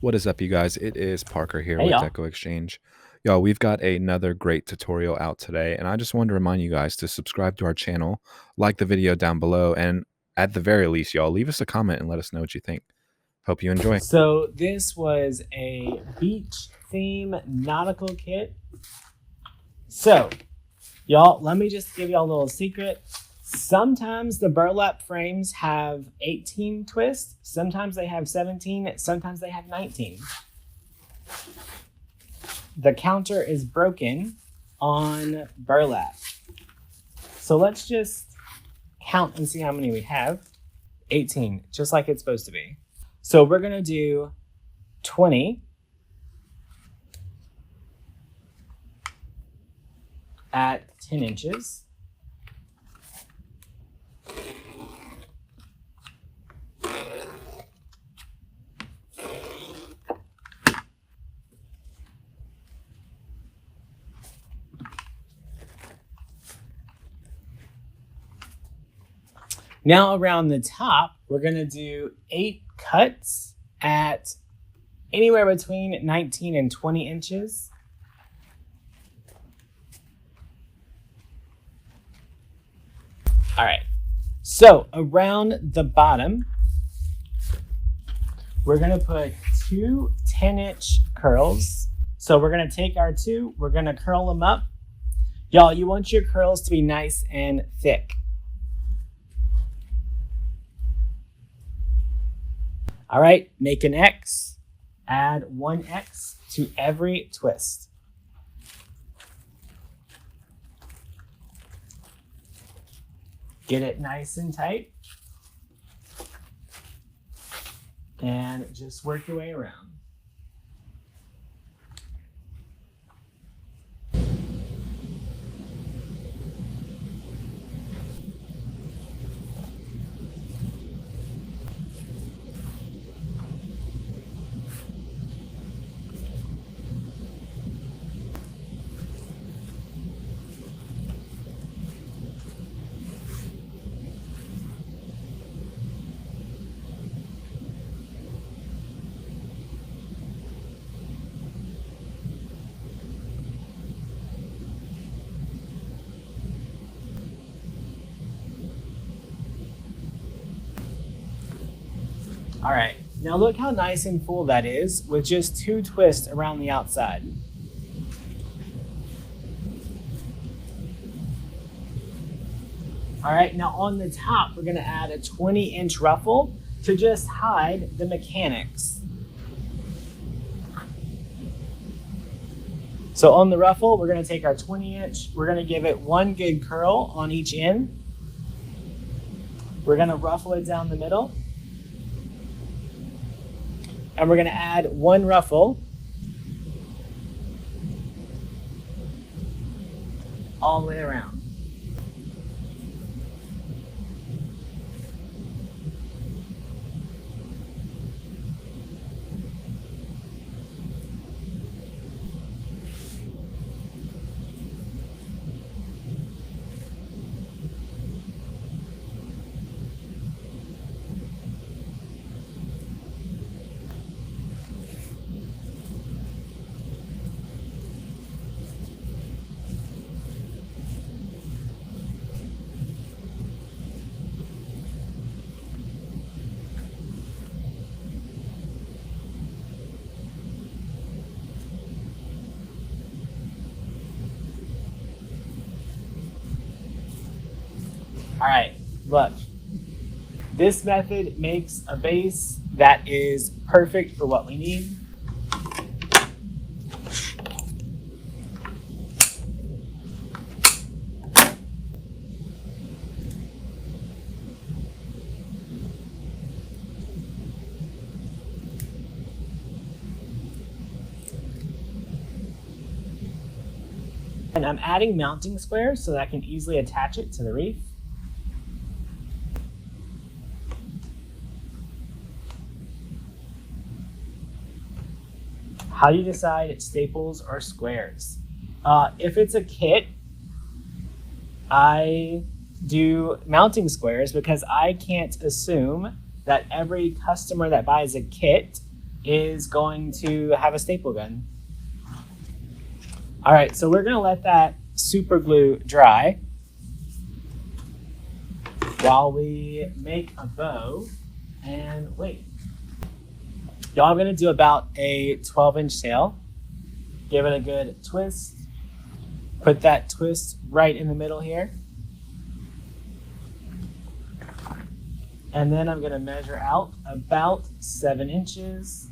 What is up, you guys? It is Parker here Hey with y'all. Deco Exchange. Y'all, we've got another great tutorial out today, and I just wanted to remind you guys to subscribe to our channel, like the video down below, and at the very least, y'all, leave us a comment and let us know what you think. Hope you enjoy. So this was a beach theme nautical kit. So y'all, let me just give y'all a little secret. Sometimes the burlap frames have 18 twists. Sometimes they have 17. Sometimes they have 19. The counter is broken on burlap. So let's just count and see how many we have. 18, just like it's supposed to be. So we're going to do 20 at 10 inches. Now around the top, we're going to do 8 cuts at anywhere between 19 and 20 inches. All right, so around the bottom, we're going to put 2 10-inch curls. So we're going to take our 2, we're going to curl them up. Y'all, you want your curls to be nice and thick. All right, make an X, add 1 X to every twist. Get it nice and tight. And just work your way around. All right, now look how nice and full that is with just 2 twists around the outside. All right, now on the top, we're gonna add a 20-inch ruffle to just hide the mechanics. So on the ruffle, we're gonna take our 20-inch, we're gonna give it 1 good curl on each end. We're gonna ruffle it down the middle. And we're gonna add 1 ruffle all the way around. All right, look. This method makes a base that is perfect for what we need. And I'm adding mounting squares so that I can easily attach it to the wreath. How do you decide staples or squares? If it's a kit, I do mounting squares because I can't assume that every customer that buys a kit is going to have a staple gun. All right, so we're gonna let that super glue dry while we make a bow. And wait, y'all, I'm gonna do about a 12-inch tail. Give it a good twist. Put that twist right in the middle here. And then I'm gonna measure out about 7 inches.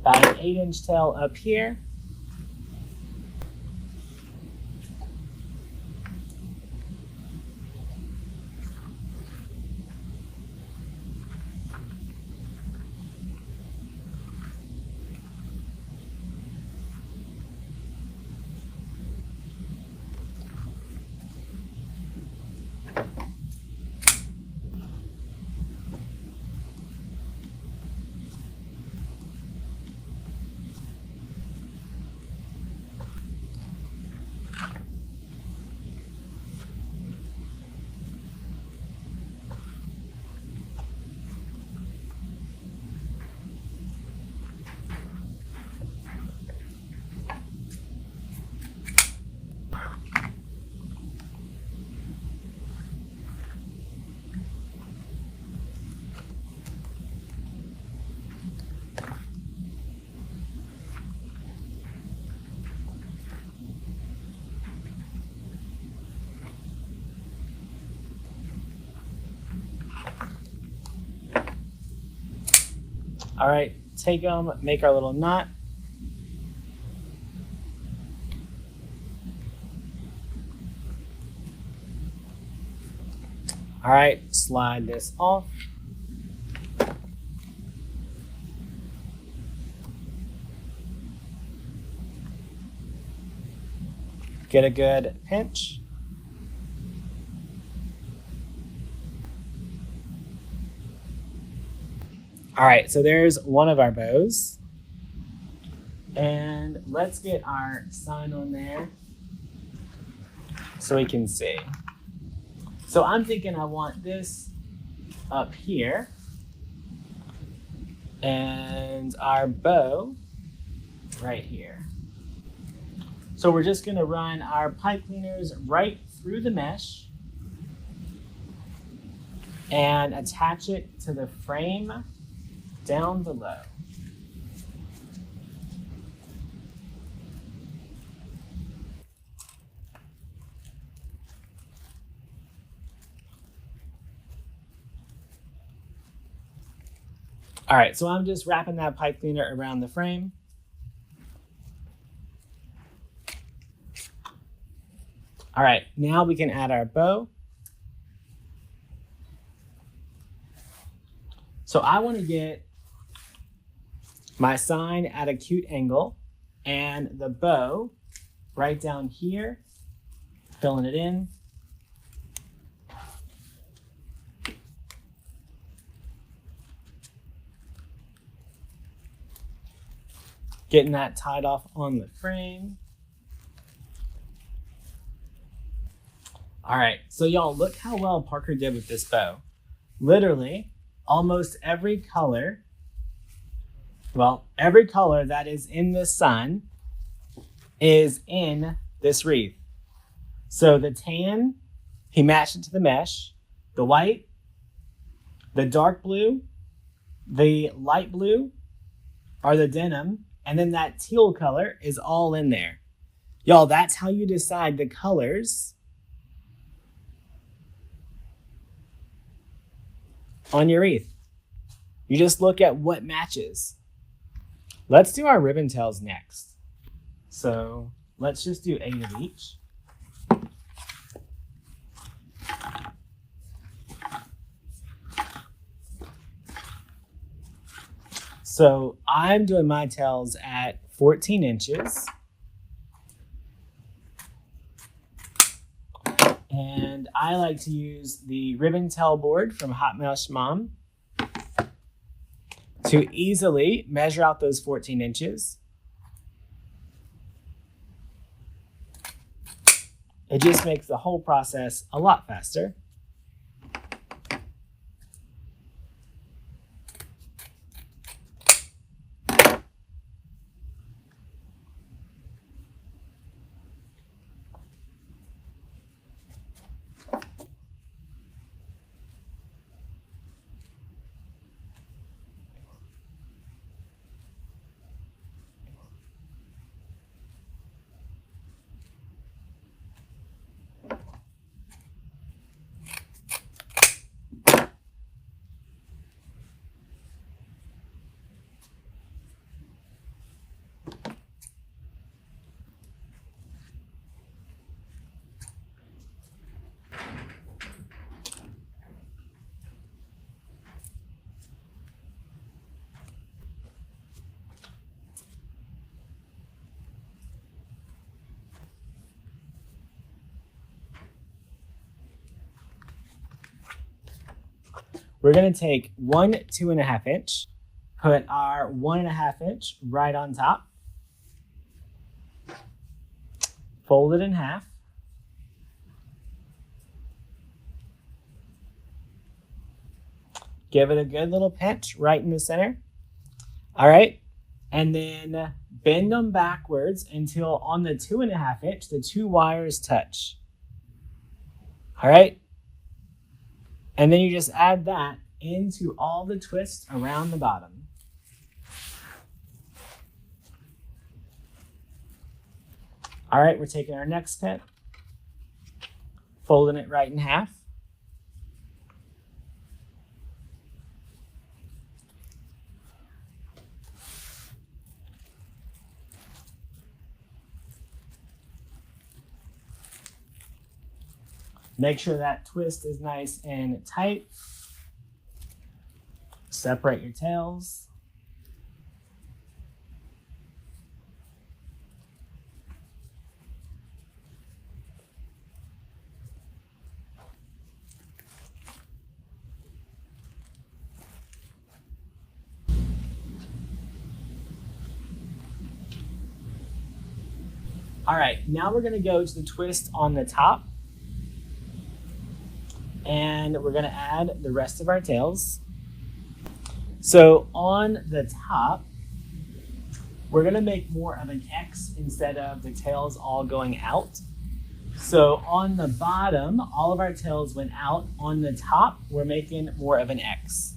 About an 8-inch tail up here. All right, take them, make our little knot. All right, slide this off. Get a good pinch. All right, so there's one of our bows. And let's get our sign on there so we can see. So I'm thinking I want this up here. And our bow right here. So we're just gonna run our pipe cleaners right through the mesh and attach it to the frame down below. All right, so I'm just wrapping that pipe cleaner around the frame. All right, now we can add our bow. So I want to get my sign at a cute angle and the bow right down here, filling it in. Getting that tied off on the frame. All right, so y'all, look how well Parker did with this bow. Literally, almost every color, well, every color that is in the sun is in this wreath. So the tan, he matched it to the mesh. The white, the dark blue, the light blue are the denim, and then that teal color is all in there. Y'all, that's how you decide the colors on your wreath. You just look at what matches. Let's do our ribbon tails next. So let's just do 8 of each. So I'm doing my tails at 14 inches. And I like to use the ribbon tail board from Hot Mesh Mom. to easily measure out those 14 inches. It just makes the whole process a lot faster. We're going to take one 2.5 inch, put our 1.5 inch right on top, fold it in half, give it a good little pinch right in the center. All right, and then bend them backwards until on the 2.5 inch, the two wires touch. All right. And then you just add that into all the twists around the bottom. All right, we're taking our next pin, folding it right in half. Make sure that twist is nice and tight. Separate your tails. All right, now we're going to go to the twist on the top. And we're going to add the rest of our tails. So on the top, we're going to make more of an X instead of the tails all going out. So on the bottom, all of our tails went out. On the top, we're making more of an X.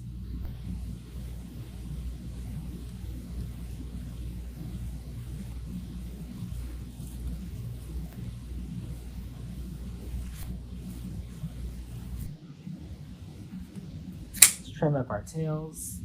Trim up our tails.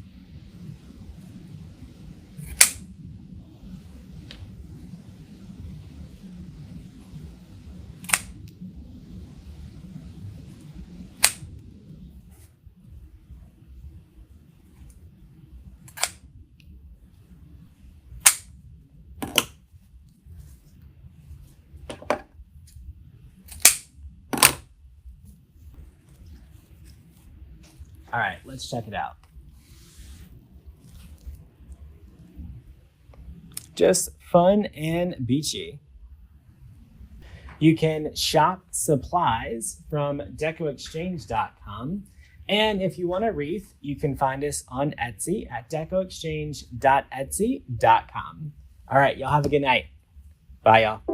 All right, let's check it out. Just fun and beachy. You can shop supplies from decoexchange.com. And if you want a wreath, you can find us on Etsy at decoexchange.etsy.com. All right, y'all have a good night. Bye, y'all.